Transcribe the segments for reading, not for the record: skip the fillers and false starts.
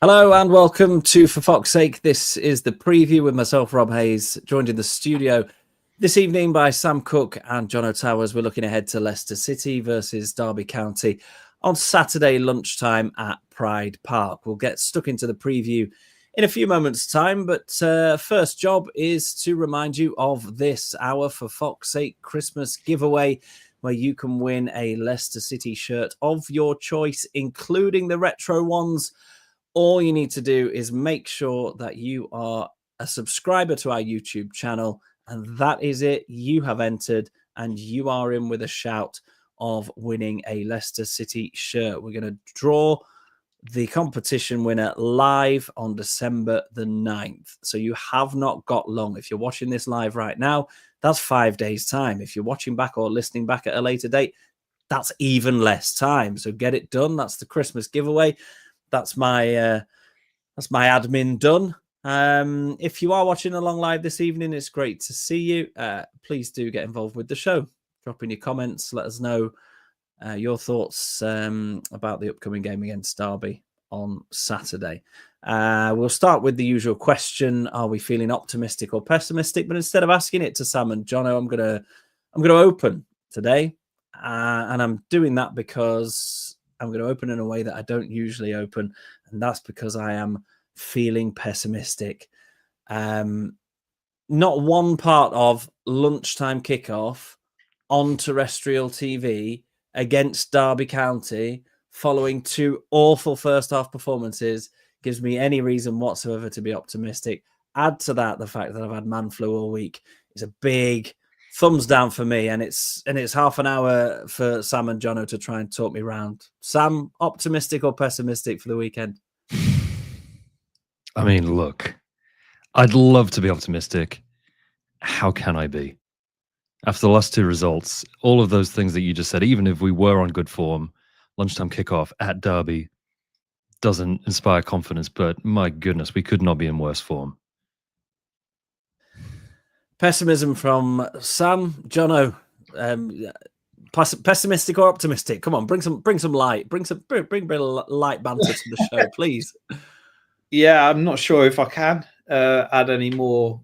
Hello and welcome to For Fox's Sake. This is the preview with myself, Rob Hayes, joined in the studio this evening by Sam Cook and Jono Towers. We're looking ahead to Leicester City versus Derby County on Saturday lunchtime at Pride Park. We'll get stuck into the preview in a few moments' time, but first job is to remind you of this our For Fox's Sake Christmas giveaway, where you can win a Leicester City shirt of your choice, including the retro ones. All you need to do is make sure that you are a subscriber to our YouTube channel, and that is it. You have entered, and you are in with a shout of winning a Leicester City shirt. We're going to draw the competition winner live on December the 9th. So you have not got long. If you're watching this live right now, that's 5 days' time. If you're watching back or listening back at a later date, that's even less time. So get it done. That's the Christmas giveaway. That's my admin done. If you are watching along live this evening, it's great to see you. Please do get involved with the show. Drop in your comments. Let us know your thoughts about the upcoming game against Derby on Saturday. We'll start with the usual question: are we feeling optimistic or pessimistic? But instead of asking it to Sam and Jono, I'm gonna open today, and I'm doing that because I'm going to open in a way that I don't usually open, and that's because I am feeling pessimistic. Not one part of lunchtime kickoff on terrestrial TV against Derby County following two awful first half performances gives me any reason whatsoever to be optimistic. Add to that the fact that I've had man flu all week is a big thumbs down for me, and it's half an hour for Sam and Jono to try and talk me round. Sam, optimistic or pessimistic for the weekend? I mean, look, I'd love to be optimistic. How can I be? After the last two results, all of those things that you just said, even if we were on good form, lunchtime kickoff at Derby doesn't inspire confidence, but my goodness, we could not be in worse form. Pessimism from Sam. Jono, pessimistic or optimistic? Come on, bring some light. Bring a bit of light banter to the show, please. Yeah, I'm not sure if I can add any more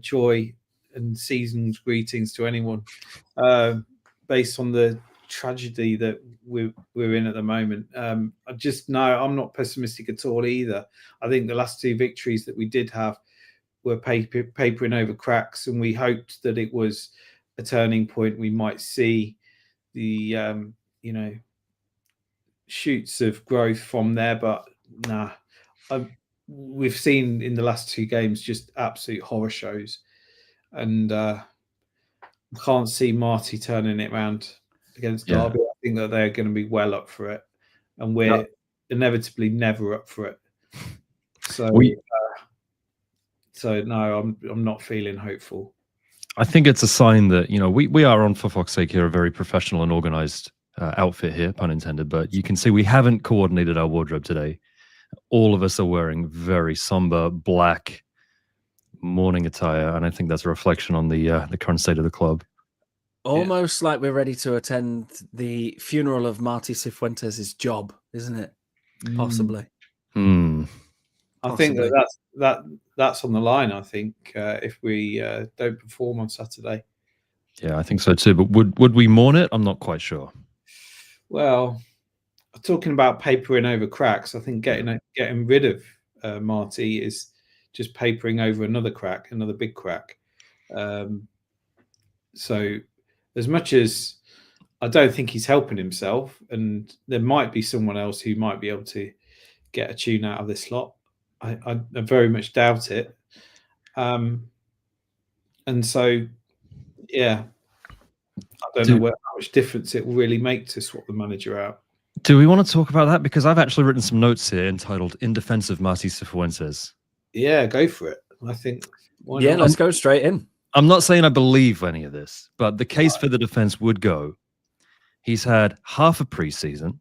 joy and season's greetings to anyone based on the tragedy that we're in at the moment. I'm not pessimistic at all either. I think the last two victories that we did have were papering over cracks, and we hoped that it was a turning point. We might see the shoots of growth from there, but nah. We've seen in the last two games just absolute horror shows, and I can't see Marty turning it around against Derby. I think that they're going to be well up for it, and we're inevitably never up for it. So no, I'm not feeling hopeful. I think it's a sign that, we are on, for fuck's sake, here, a very professional and organized outfit here, pun intended, but you can see we haven't coordinated our wardrobe today. All of us are wearing very somber black morning attire, and I think that's a reflection on the current state of the club. Almost like we're ready to attend the funeral of Marty Cifuentes' job, isn't it? Possibly. I think that's on the line. I think if we don't perform on Saturday. Yeah, I think so too. But would we mourn it? I'm not quite sure. Well, talking about papering over cracks, I think getting rid of Marty is just papering over another crack, another big crack. So as much as I don't think he's helping himself, and there might be someone else who might be able to get a tune out of this lot, I very much doubt it. And so, yeah, I don't know how much difference it will really make to swap the manager out. Do we want to talk about that? Because I've actually written some notes here entitled "In Defense of Marty Cifuentes." Yeah, go for it. I think. Let's go straight in. I'm not saying I believe any of this, but the case for the defense would go: he's had half a preseason.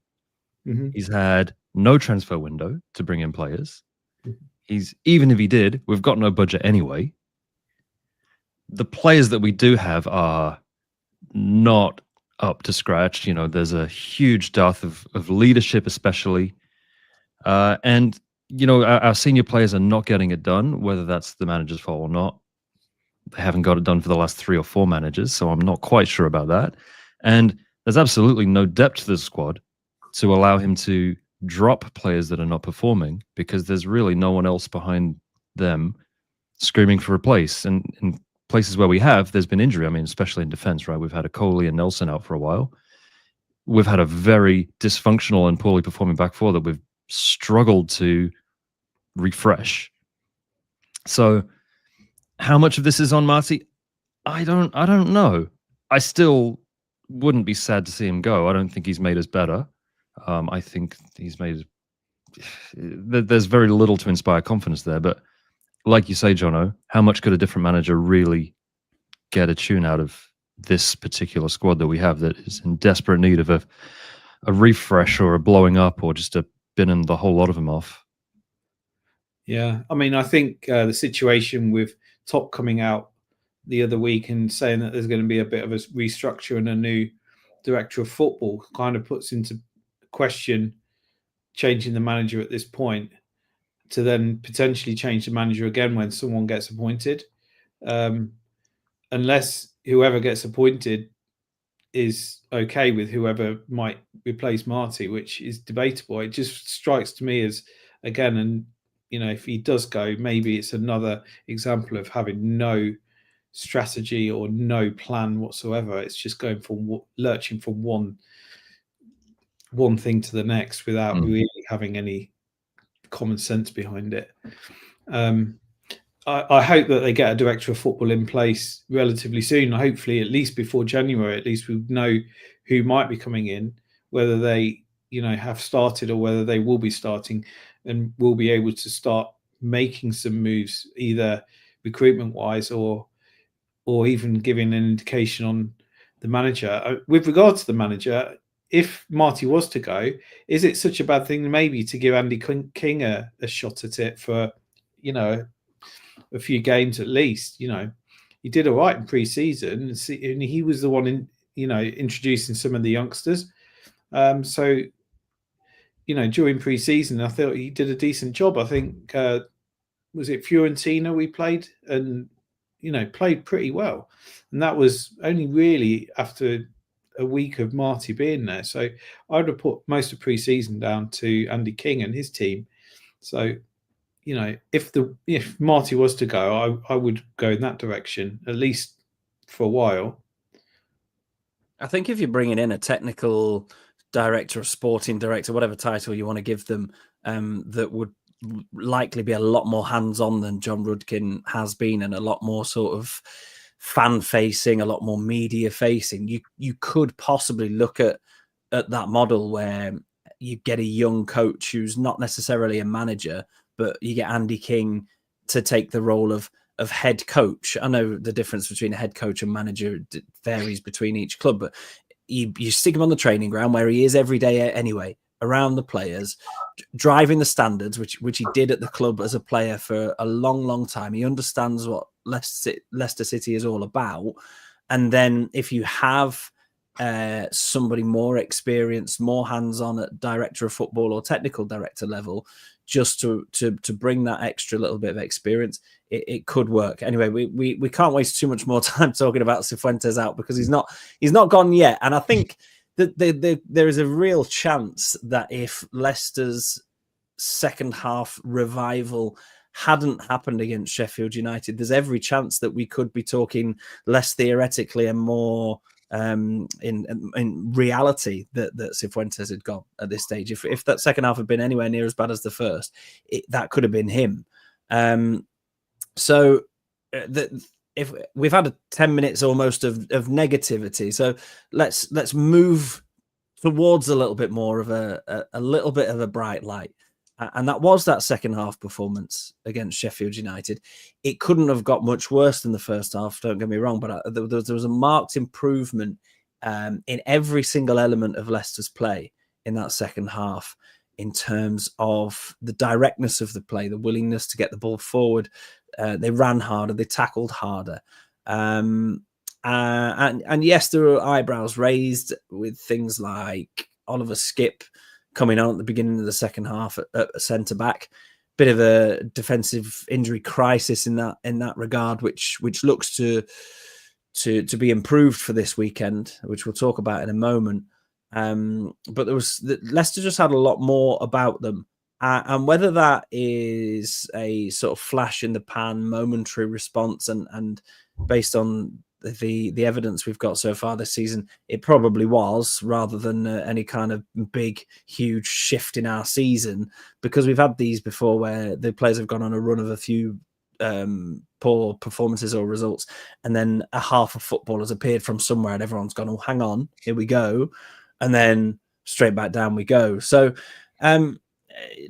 Mm-hmm. He's had no transfer window to bring in players. Even if he did, we've got no budget anyway. The players that we do have are not up to scratch. There's a huge dearth of leadership, especially. And our senior players are not getting it done, whether that's the manager's fault or not. They haven't got it done for the last 3 or 4 managers, so I'm not quite sure about that. And there's absolutely no depth to the squad to allow him to drop players that are not performing, because there's really no one else behind them screaming for a place. And in places where there's been injury. I mean, especially in defense, right? We've had a Coley and Nelson out for a while. We've had a very dysfunctional and poorly performing back four that we've struggled to refresh. So how much of this is on Marty? I don't know. I still wouldn't be sad to see him go. I don't think he's made us better. I think he's made... There's very little to inspire confidence there. But like you say, Jono, how much could a different manager really get a tune out of this particular squad that we have that is in desperate need of a refresh or a blowing up or just a binning the whole lot of them off? Yeah, I mean, I think the situation with Top coming out the other week and saying that there's going to be a bit of a restructure and a new director of football kind of puts into question changing the manager at this point, to then potentially change the manager again when someone gets appointed. Unless whoever gets appointed is okay with whoever might replace Marty, which is debatable. It just strikes to me as, again, and if he does go, maybe it's another example of having no strategy or no plan whatsoever. It's just going from lurching from one thing to the next without really having any common sense behind it. I hope that they get a director of football in place relatively soon. Hopefully, at least before January, at least we know who might be coming in, whether they have started or whether they will be starting, and will be able to start making some moves, either recruitment wise or even giving an indication on the manager. With regard to the manager, if Marty was to go, is it such a bad thing maybe to give Andy King a shot at it for a few games at least? He did all right in pre-season, and he was the one introducing some of the youngsters. So during pre-season, I thought he did a decent job. I think was it Fiorentina we played, and played pretty well, and that was only really after a week of Marty being there. So I would have put most of pre-season down to Andy King and his team. So if Marty was to go, I would go in that direction, at least for a while. I think if you're bringing in a technical director, a sporting director, whatever title you want to give them, that would likely be a lot more hands-on than John Rudkin has been, and a lot more sort of fan-facing, a lot more media-facing. You could possibly look at that model where you get a young coach who's not necessarily a manager, but you get Andy King to take the role of head coach. I know the difference between a head coach and manager varies between each club, but you stick him on the training ground where he is every day anyway, around the players, driving the standards, which he did at the club as a player for a long time. He understands what Leicester City is all about. And then if you have somebody more experienced, more hands-on at director of football or technical director level, just to bring that extra little bit of experience, it could work. Anyway, we can't waste too much more time talking about Cifuentes out, because he's not gone yet. And I think that there is a real chance that if Leicester's second half revival hadn't happened against Sheffield United, there's every chance that we could be talking less theoretically and more in reality that Cifuentes had gone at this stage. If that second half had been anywhere near as bad as the first, that could have been him. So if we've had 10 minutes almost of negativity, so let's move towards a little bit more of a little bit of a bright light. And that was that second half performance against Sheffield United. It couldn't have got much worse than the first half, don't get me wrong, but there was a marked improvement in every single element of Leicester's play in that second half, in terms of the directness of the play, the willingness to get the ball forward. They ran harder, they tackled harder. And yes, there were eyebrows raised with things like Oliver Skipp coming on at the beginning of the second half at centre back. bit of a defensive injury crisis in that regard, which looks to be improved for this weekend, which we'll talk about in a moment. But Leicester just had a lot more about them, and whether that is a sort of flash in the pan, momentary response, and based on the evidence we've got so far this season, it probably was, rather than any kind of big, huge shift in our season, because we've had these before where the players have gone on a run of a few poor performances or results, and then a half of football has appeared from somewhere and everyone's gone, oh, hang on, here we go, and then straight back down we go. So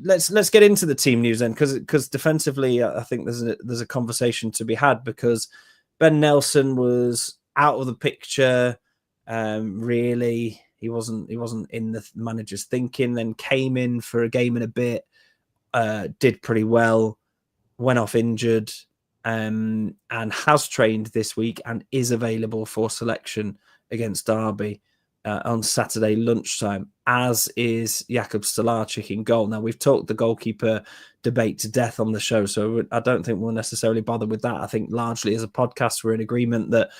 let's get into the team news then, because defensively I think there's a conversation to be had, because Ben Nelson was out of the picture. Really, he wasn't in the manager's thinking. Then came in for a game and a bit, did pretty well, went off injured, and has trained this week and is available for selection against Derby on Saturday lunchtime, as is Jakub Stolarczyk in goal. Now, we've talked the goalkeeper debate to death on the show, so I don't think we'll necessarily bother with that. I think largely as a podcast, we're in agreement that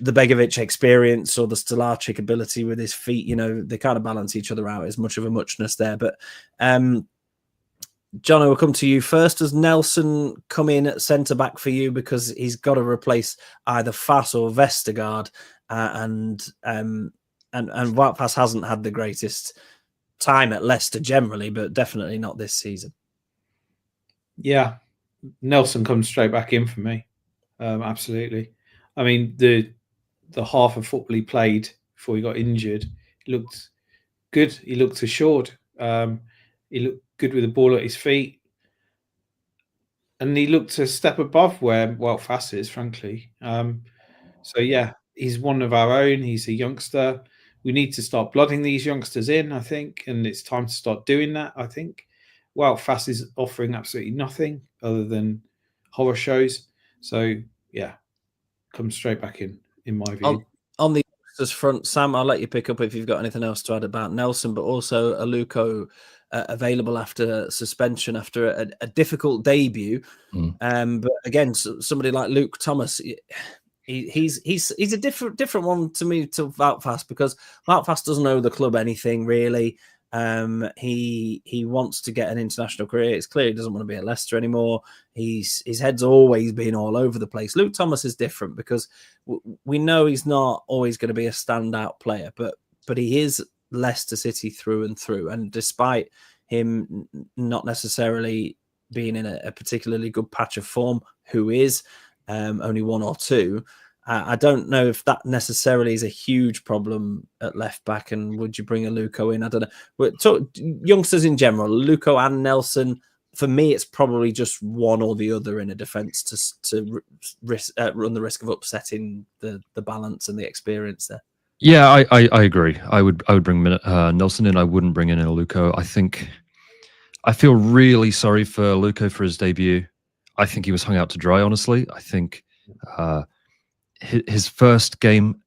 the Begovic experience or the Stolarczyk ability with his feet, they kind of balance each other out. As much of a muchness there. But Jono, we'll come to you first. Does Nelson come in at centre-back for you because he's got to replace either Fass or Vestergaard, and Wout Fass hasn't had the greatest time at Leicester generally, but definitely not this season. Yeah, Nelson comes straight back in for me. Absolutely. I mean, the half of football he played before he got injured, he looked good. He looked assured. He looked good with the ball at his feet. And he looked a step above where Wout Fass is, frankly. So, yeah, he's one of our own. He's a youngster. We need to start blooding these youngsters in, I think, and it's time to start doing that, I think. Wout Fass is offering absolutely nothing other than horror shows. So, yeah, comes straight back in my view. On the youngsters front, Sam, I'll let you pick up if you've got anything else to add about Nelson, but also Aluko available after suspension, after a difficult debut. But again, somebody like Luke Thomas, he's a different one to me to Wout Fass, because Wout Fass doesn't owe the club anything really. He wants to get an international career. It's clear he doesn't want to be at Leicester anymore. His head's always been all over the place. Luke Thomas is different because we know he's not always going to be a standout player, but he is Leicester City through and through. And despite him not necessarily being in a particularly good patch of form, who is only one or two, I don't know if that necessarily is a huge problem at left back. And would you bring a Luco in? I don't know. Youngsters in general, Luco and Nelson, for me, it's probably just one or the other in a defence to run the risk of upsetting the balance and the experience there. Yeah, I agree. I would bring Nelson in. I wouldn't bring in a Luco. I feel really sorry for Luco for his debut. I think he was hung out to dry, honestly. I think his first game,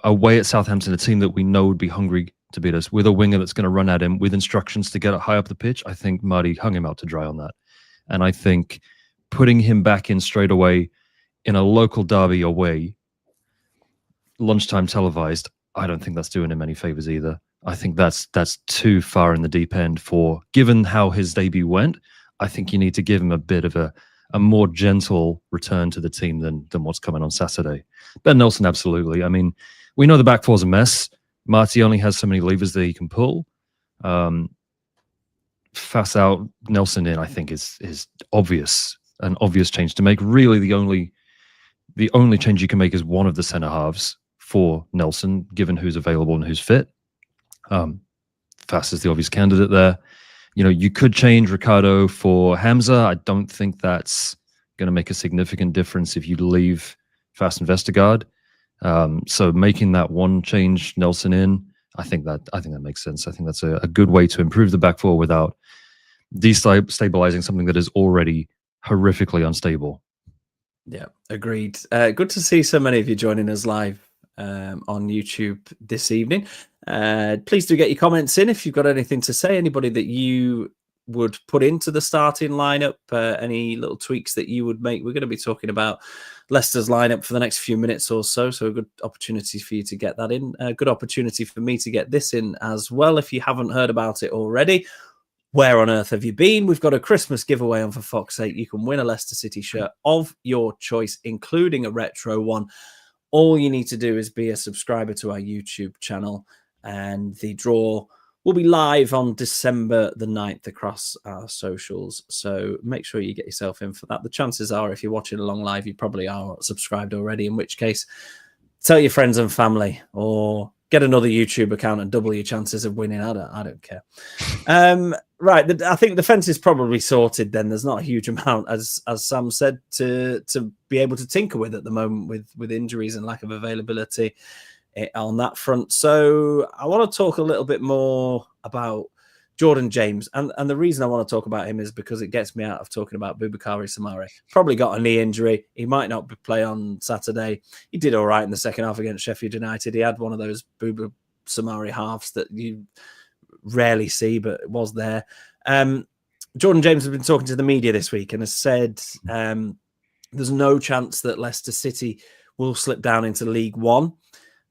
away at Southampton, a team that we know would be hungry to beat us, with a winger that's going to run at him with instructions to get it high up the pitch, I think Marty hung him out to dry on that. And I think putting him back in straight away in a local derby away, lunchtime televised, I don't think that's doing him any favors either. I think that's too far in the deep end given how his debut went. I think you need to give him a bit of a more gentle return to the team than what's coming on Saturday. Ben Nelson, absolutely. I mean, we know the back four's a mess. Marty only has so many levers that he can pull. Fass out, Nelson in, I think is an obvious change to make. Really, the only change you can make is one of the centre halves for Nelson, given who's available and who's fit. Fass is the obvious candidate there. You could change Ricardo for Hamza. I don't think that's going to make a significant difference if you leave Fass and Vestergaard. So making that one change, Nelson in, I think that makes sense. I think that's a good way to improve the back four without destabilizing something that is already horrifically unstable. Yeah, agreed. Good to see so many of you joining us live on YouTube this evening. Please do get your comments in if you've got anything to say. Anybody that you would put into the starting lineup, any little tweaks that you would make. We're going to be talking about Leicester's lineup for the next few minutes or so. So a good opportunity for you to get that in. A good opportunity for me to get this in as well. If you haven't heard about it already, where on earth have you been? We've got a Christmas giveaway on For Fox's Sake. You can win a Leicester City shirt of your choice, including a retro one. All you need to do is be a subscriber to our YouTube channel, and the draw will be live on December the 9th across our socials. So make sure you get yourself in for that. The chances are, if you're watching along live, you probably are subscribed already, in which case, tell your friends and family, or get another YouTube account and double your chances of winning. I don't care. Right. I think the fence is probably sorted then. There's not a huge amount, as Sam said, to be able to tinker with at the moment with injuries and lack of availability on that front. So I want to talk a little bit more about Jordan James. And the reason I want to talk about him is because it gets me out of talking about Boubakary Soumaré. Probably got a knee injury. He might not play on Saturday. He did all right in the second half against Sheffield United. He had one of those Boubakary Soumaré halves that you rarely see, but it was there. Jordan James has been talking to the media this week and has said there's no chance that Leicester City will slip down into League One.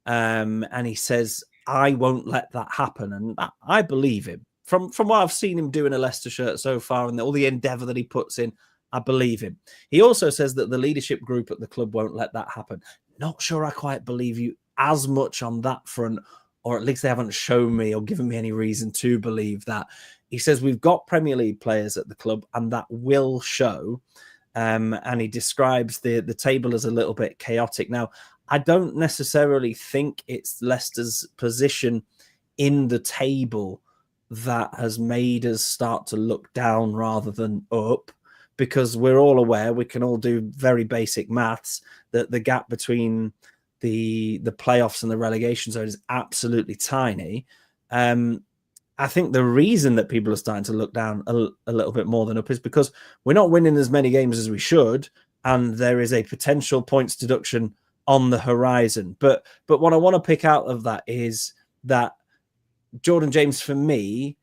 And he says, I won't let that happen. And I believe him. From what I've seen him do in a Leicester shirt so far and all the endeavour that he puts in, I believe him. He also says that the leadership group at the club won't let that happen. Not sure I quite believe you as much on that front, or at least they haven't shown me or given me any reason to believe that. He says we've got Premier League players at the club and that will show. And he describes the table as a little bit chaotic. Now, I don't necessarily think it's Leicester's position in the table that has made us start to look down rather than up, because we're all aware, we can all do very basic maths, that the gap between the playoffs and the relegation zone is absolutely tiny. I think the reason that people are starting to look down a little bit more than up is because we're not winning as many games as we should, and there is a potential points deduction on the horizon. But what I want to pick out of that is that Jordan James, for me,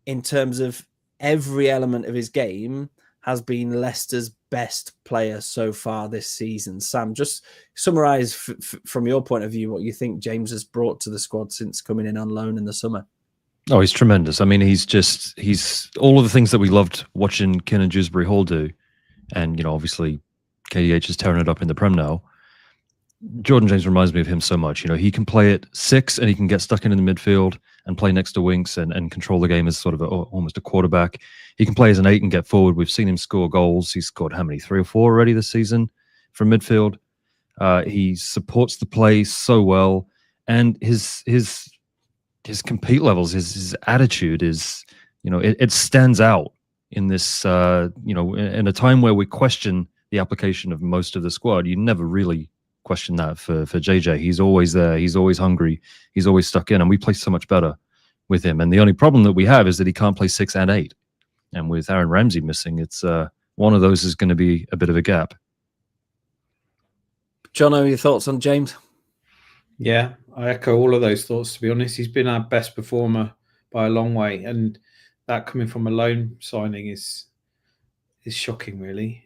in terms of every element of his game, has been Leicester's best player so far this season. Sam, just summarise from your point of view what you think James has brought to the squad since coming in on loan in the summer. Oh, he's tremendous. I mean, he's all of the things that we loved watching Ken and Dewsbury Hall do. And, obviously KDH is tearing it up in the Prem now. Jordan James reminds me of him so much. He can play at 6 and he can get stuck in the midfield and play next to Winks and control the game as sort of almost a quarterback. He can play as an 8 and get forward. We've seen him score goals. He's scored how many? 3 or 4 already this season from midfield. He supports the play so well, and his compete levels, his attitude is, it stands out in this. In a time where we question the application of most of the squad, you never really question that for JJ. He's always there. He's always hungry. He's always stuck in, and we play so much better with him. And the only problem that we have is that he can't play 6 and 8. And with Aaron Ramsey missing, it's one of those is going to be a bit of a gap. Jono, your thoughts on James? Yeah, I echo all of those thoughts, to be honest. He's been our best performer by a long way, and that coming from a loan signing is shocking, really.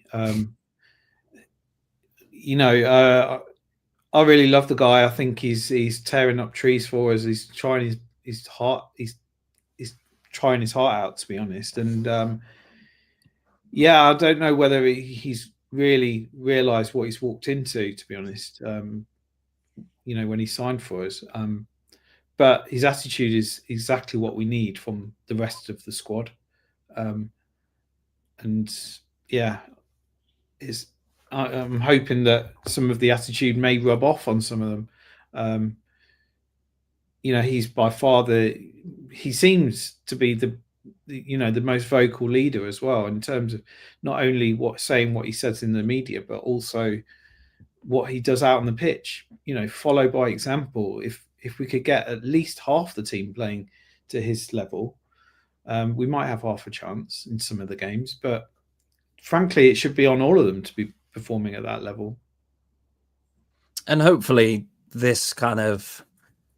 I really love the guy. I think he's tearing up trees for us. He's trying his heart. He's trying his heart out, to be honest. And I don't know whether he's really realised what he's walked into, to be honest. When he signed for us. But his attitude is exactly what we need from the rest of the squad. I'm hoping that some of the attitude may rub off on some of them. He's by far he seems to be the most vocal leader as well, in terms of not only saying what he says in the media, but also what he does out on the pitch. Follow by example. If we could get at least half the team playing to his level, we might have half a chance in some of the games. But frankly, it should be on all of them to be performing at that level. And hopefully this kind of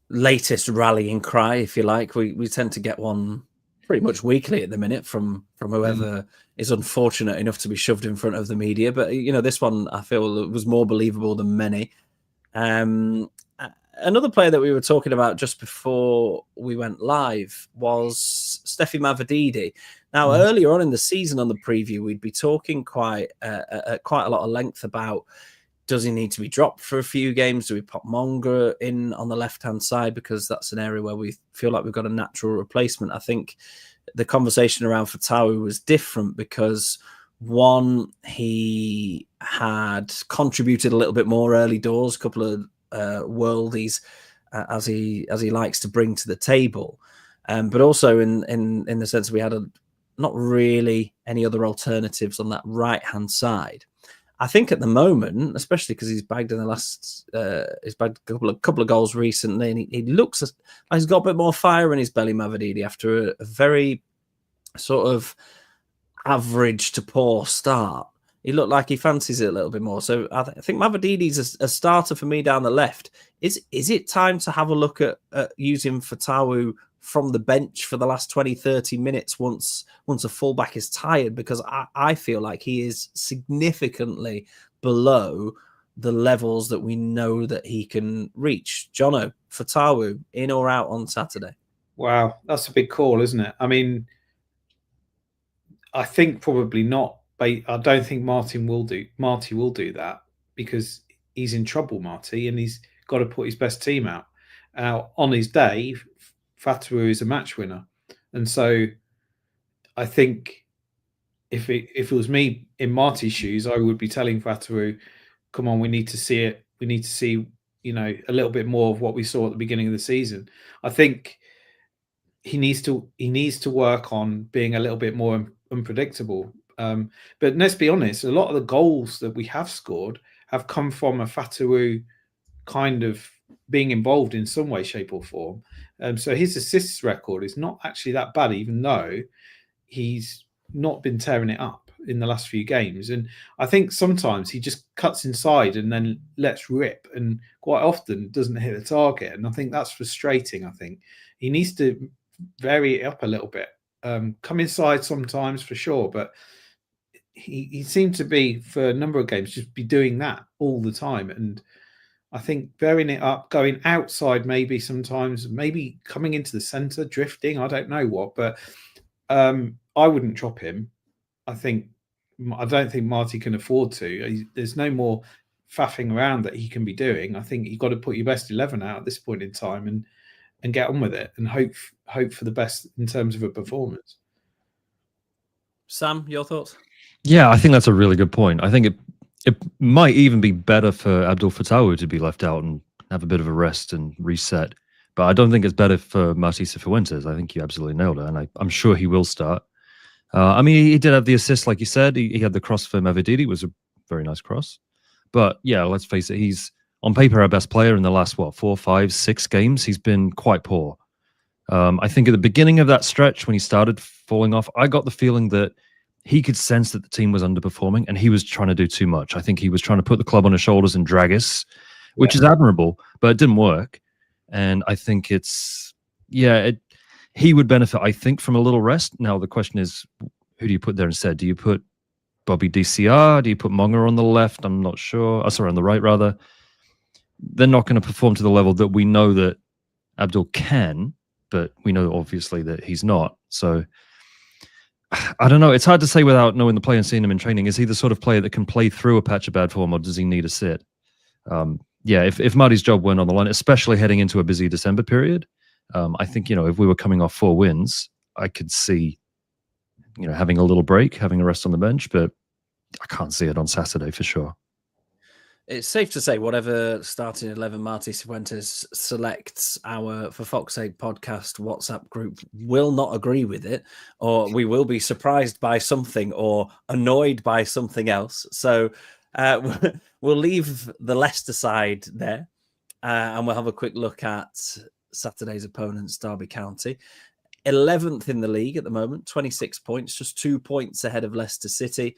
latest rallying cry, if you like, we tend to get one pretty much weekly at the minute from whoever is unfortunate enough to be shoved in front of the media. But this one I feel was more believable than many. Another player that we were talking about just before we went live was Steffi Mavadidi. Now, earlier on in the season on the preview, we'd be talking quite a lot of length about, does he need to be dropped for a few games? Do we pop Monga in on the left-hand side? Because that's an area where we feel like we've got a natural replacement. I think the conversation around Fatawu was different because, one, he had contributed a little bit more early doors, a couple of worldies as he likes to bring to the table, but also in the sense that we had not really any other alternatives on that right-hand side. I think at the moment, especially because he's bagged in the last, he's bagged a couple of goals recently, and he looks like he's got a bit more fire in his belly, Mavadidi, after a very sort of average to poor start. He looked like he fancies it a little bit more. So I think Mavadidi's a starter for me down the left. Is it time to have a look at using Fatawu from the bench for the last 20, 30 minutes once a fullback is tired? Because I feel like he is significantly below the levels that we know that he can reach. Jono, Fatawu, in or out on Saturday? Wow, that's a big call, isn't it? I mean, I think probably not. I don't think Marty will do that because he's in trouble, Marty, and he's got to put his best team out. On his day, Fatawu is a match winner, and so I think if it was me in Marty's shoes, I would be telling Fatawu, "Come on, we need to see it. We need to see, a little bit more of what we saw at the beginning of the season." I think he needs to work on being a little bit more unpredictable. But let's be honest, a lot of the goals that we have scored have come from a Fatawu kind of being involved in some way, shape, or form. So his assists record is not actually that bad, even though he's not been tearing it up in the last few games. And I think sometimes he just cuts inside and then lets rip, and quite often doesn't hit the target. And I think that's frustrating. I think he needs to vary it up a little bit. Come inside sometimes for sure, but he seemed to be, for a number of games, just be doing that all the time. And I think varying it up, going outside maybe sometimes, maybe coming into the centre, drifting, I don't know what, but I wouldn't drop him. I don't think Marty can afford to. There's no more faffing around that he can be doing. I think you've got to put your best 11 out at this point in time and get on with it and hope for the best in terms of a performance. Sam, your thoughts? Yeah, I think that's a really good point. I think it might even be better for Abdul Fatawu to be left out and have a bit of a rest and reset. But I don't think it's better for Martí Cifuentes. I think you absolutely nailed it, and I'm sure he will start. I mean, he did have the assist, like you said. He had the cross for Mavadidi. It was a very nice cross. But yeah, let's face it, he's on paper our best player in the last, 4, 5, 6 games. He's been quite poor. I think at the beginning of that stretch, when he started falling off, I got the feeling that he could sense that the team was underperforming and he was trying to do too much. I think he was trying to put the club on his shoulders and drag us, which is admirable, but it didn't work. And I think he would benefit, I think, from a little rest. Now, the question is, who do you put there instead? Do you put Bobby DCR? Do you put Monga on the left? I'm not sure. Sorry, on the right, rather. They're not going to perform to the level that we know that Abdul can, but we know, obviously, that he's not. So I don't know. It's hard to say without knowing the player and seeing him in training. Is he the sort of player that can play through a patch of bad form, or does he need a sit? If Marty's job went on the line, especially heading into a busy December period, I think, if we were coming off 4 wins, I could see, having a little break, having a rest on the bench, but I can't see it on Saturday for sure. It's safe to say whatever starting 11 Martí Cifuentes selects, our For Fox's Sake podcast WhatsApp group will not agree with it, or we will be surprised by something or annoyed by something else. So we'll leave the Leicester side there and we'll have a quick look at Saturday's opponents, Derby County. 11th in the league at the moment, 26 points, just 2 points ahead of Leicester City.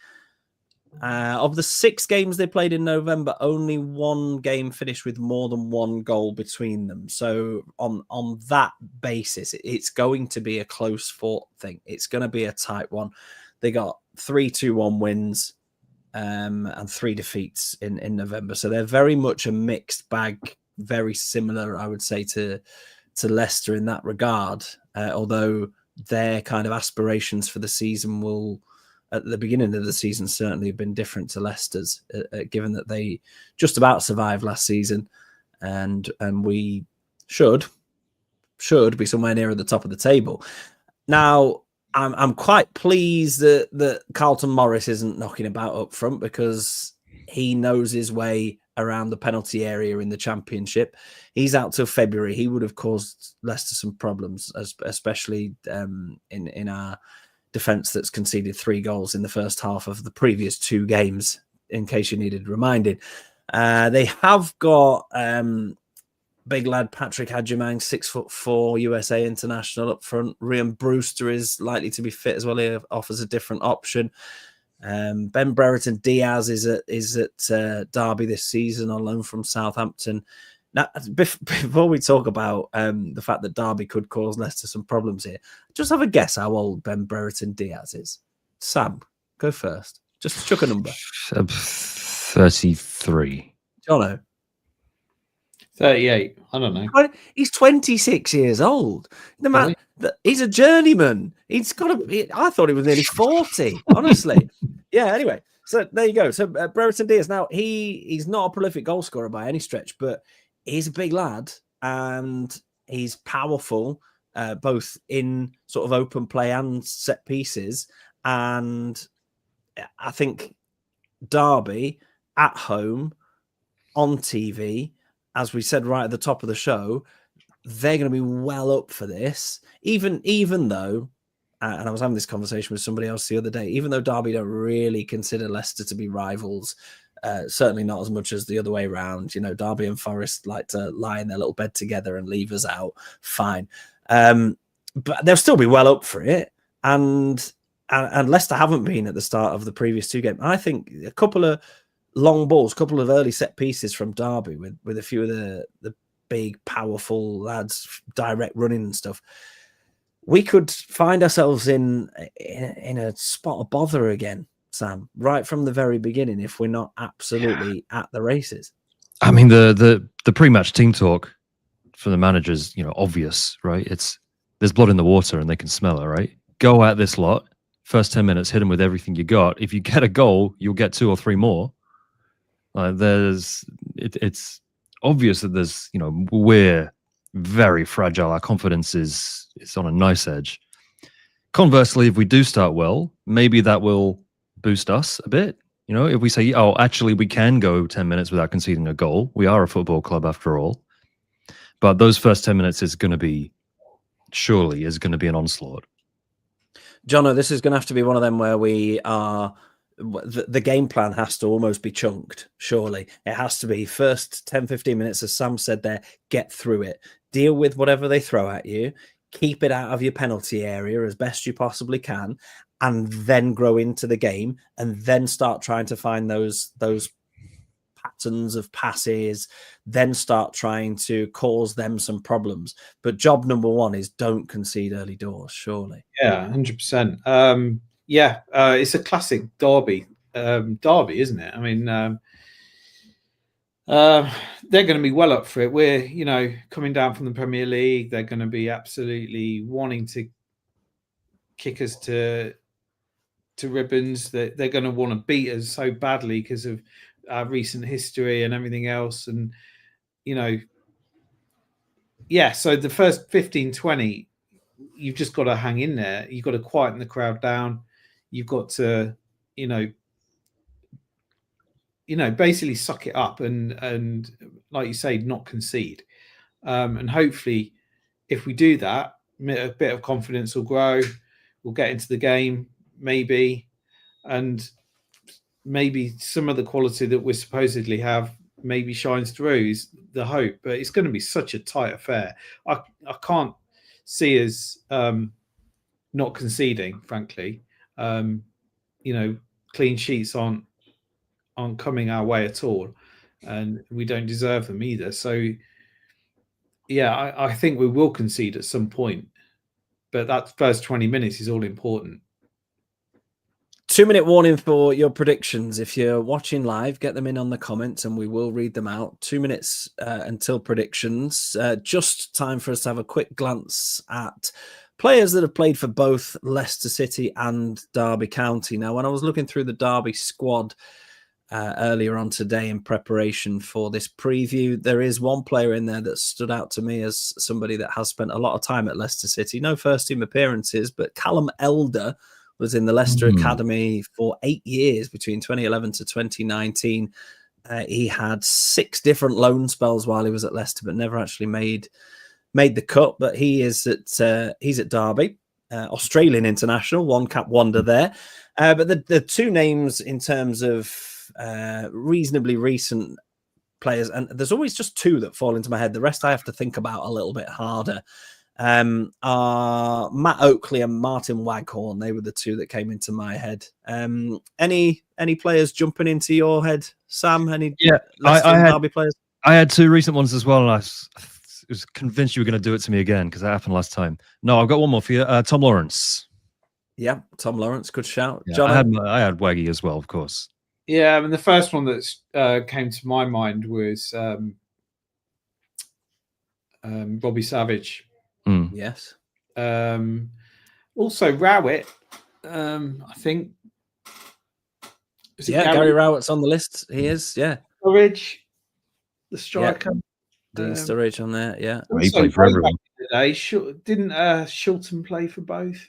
Of the 6 games they played in November, only 1 game finished with more than 1 goal between them. So on that basis, it's going to be a close fought thing. It's going to be a tight one. They got 3-2-1 wins and 3 defeats in November. So they're very much a mixed bag, very similar, I would say, to Leicester in that regard. Although their kind of aspirations for the season will, at the beginning of the season, certainly have been different to Leicester's, given that they just about survived last season, and we should be somewhere near at the top of the table. Now, I'm quite pleased that Carlton Morris isn't knocking about up front, because he knows his way around the penalty area in the Championship. He's out till February. He would have caused Leicester some problems, especially in our defence that's conceded 3 goals in the first half of the previous 2 games, in case you needed reminded. They have got big lad Patrick Hadjimang, 6'4" USA international up front. Ryan Brewster is likely to be fit as well. He offers a different option. Ben Brereton Diaz is at Derby this season on loan from Southampton. Now, before we talk about the fact that Derby could cause Leicester some problems here, just have a guess how old Ben Brereton Diaz is. Sam, go first. Just chuck a number. 33. Jono. 38. I don't know. He's 26 years old. The man, he's a journeyman. He's got I thought he was nearly 40, honestly. Yeah, anyway. So there you go. So Brereton Diaz, now he's not a prolific goal scorer by any stretch, but he's a big lad and he's powerful, both in sort of open play and set pieces. And I think Derby at home on TV, as we said right at the top of the show, they're going to be well up for this, even though, and I was having this conversation with somebody else the other day, even though Derby don't really consider Leicester to be rivals, certainly not as much as the other way around. You know, Derby and Forest like to lie in their little bed together and leave us out. Fine. But they'll still be well up for it. And Leicester haven't been at the start of the previous 2 games. I think a couple of long balls, a couple of early set pieces from Derby with a few of the big, powerful lads, direct running and stuff, we could find ourselves in a spot of bother again, Sam, right from the very beginning, if we're not absolutely at the races. I mean, the pre-match team talk from the managers, obvious, right? There's blood in the water and they can smell it, right? Go at this lot, first 10 minutes, hit them with everything you got. If you get a goal, you'll get 2 or 3 more. It's obvious that there's, we're very fragile. Our confidence is on a nice edge. Conversely, if we do start well, maybe that will boost us a bit. If we say, oh, actually, we can go 10 minutes without conceding a goal. We are a football club after all. But those first 10 minutes is going to be an onslaught. Jono, this is going to have to be one of them where we are... The game plan has to almost be chunked, surely. It has to be first 10, 15 minutes, as Sam said there, get through it. Deal with whatever they throw at you. Keep it out of your penalty area as best you possibly can, and then grow into the game, and then start trying to find those patterns of passes, then start trying to cause them some problems. But job number 1 is don't concede early doors, surely. Yeah, 100%. It's a classic Derby, isn't it? I mean, they're going to be well up for it. We're, coming down from the Premier League. They're going to be absolutely wanting to kick us to ribbons. They're going to want to beat us so badly because of our recent history and everything else. And, so the first 15, 20, you've just got to hang in there. You've got to quieten the crowd down. You've got to, basically suck it up and like you say, not concede. And hopefully, if we do that, a bit of confidence will grow. We'll get into the game, maybe, and maybe some of the quality that we supposedly have maybe shines through is the hope. But it's going to be such a tight affair. I can't see us not conceding, frankly. Clean sheets aren't aren't coming our way at all, and we don't deserve them either. So, yeah, I think we will concede at some point, but that first 20 minutes is all important. 2-minute warning for your predictions. If you're watching live, get them in on the comments and we will read them out. 2 minutes until predictions. Just time for us to have a quick glance at players that have played for both Leicester City and Derby County. Now, when I was looking through the Derby squad earlier on today in preparation for this preview, there is one player in there that stood out to me as somebody that has spent a lot of time at Leicester City. No first team appearances, but Callum Elder was in the Leicester Academy for 8 years between 2011 to 2019. He had 6 different loan spells while he was at Leicester, but never actually made the cut. But he's at Derby, Australian international, one cap wonder there. But the two names in terms of reasonably recent players, and there's always just 2 that fall into my head. The rest I have to think about a little bit harder. Are Matt Oakley and Martin Waghorn. They were the 2 that came into my head. Any players jumping into your head, Sam? Any I had Derby players? I had 2 recent ones as well, and I was convinced you were going to do it to me again because that happened last time. No, I've got one more for you. Tom Lawrence. Yeah, Tom Lawrence, good shout. Yeah, John, I had Waggy as well, of course. Yeah, I mean, the first one that came to my mind was Robbie Savage. Yes. Also Rowett, I think. Gary Rowett's on the list. He is, yeah. Sturridge, the striker. Dean Sturridge on there, yeah. He played for everyone. Didn't Shilton play for both?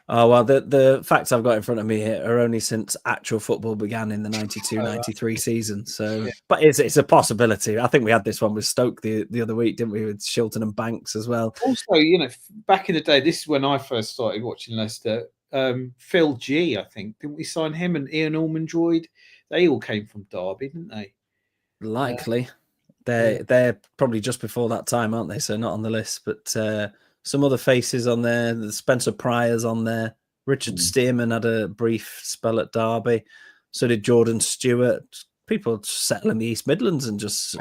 Oh, well, the facts I've got in front of me here are only since actual football began in the 92-93 season. So, yeah. But it's a possibility. I think we had this one with Stoke the other week, didn't we, with Shilton and Banks as well. Also, back in the day, this is when I first started watching Leicester, Phil G, I think. Didn't we sign him and Ian Ormondroyd? They all came from Derby, didn't they? Likely. They're probably just before that time, aren't they? So not on the list, but... some other faces on there. The Spencer Pryor's on there. Richard Stearman had a brief spell at Derby. So did Jordan Stewart. People settle in the East Midlands and just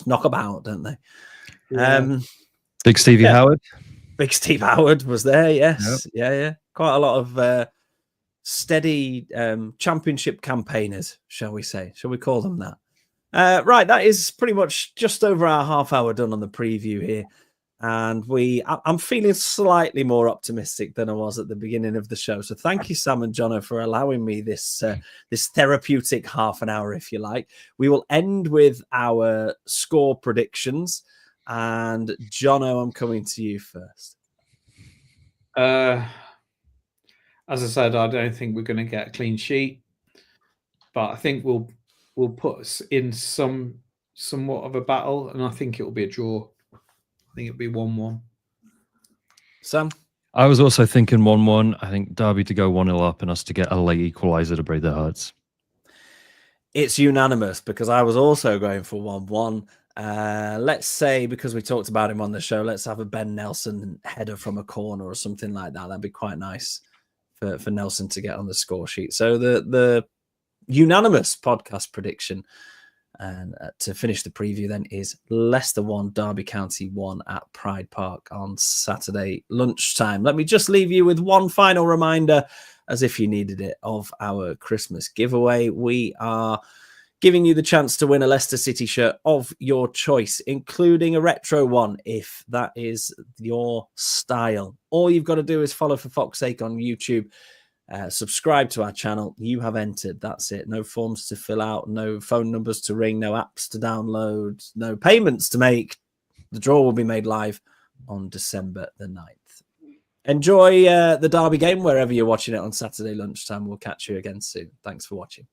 knock about, don't they? Yeah. Big Stevie Howard. Big Steve Howard was there, yes. Yep. Yeah. Quite a lot of steady championship campaigners, shall we say. Shall we call them that? Right, that is pretty much just over our half hour done on the preview here. And I'm feeling slightly more optimistic than I was at the beginning of the show. So thank you, Sam and Jono, for allowing me this therapeutic half an hour, if you like. We will end with our score predictions. And Jono, I'm coming to you first. As I said, I don't think we're going to get a clean sheet, but I think we'll put us in somewhat of a battle, and I think it will be a draw. I think it'll be 1-1. Sam? I was also thinking 1-1. I think Derby to go 1-0 up and us to get a late equaliser to break their hearts. It's unanimous because I was also going for 1-1. Let's say, because we talked about him on the show, let's have a Ben Nelson header from a corner or something like that. That'd be quite nice for Nelson to get on the score sheet. So the unanimous podcast prediction and to finish the preview then is Leicester 1, Derby County 1 at Pride Park on Saturday lunchtime. Let me just leave you with one final reminder, as if you needed it, of our Christmas giveaway. We are giving you the chance to win a Leicester City shirt of your choice, including a retro one, if that is your style. All you've got to do is follow For Fox's Sake on YouTube. Subscribe to our channel. You have entered. That's it. No forms to fill out, no phone numbers to ring, no apps to download, no payments to make. The draw will be made live on December the 9th. Enjoy the Derby game wherever you're watching it on Saturday lunchtime. We'll catch you again soon. Thanks for watching.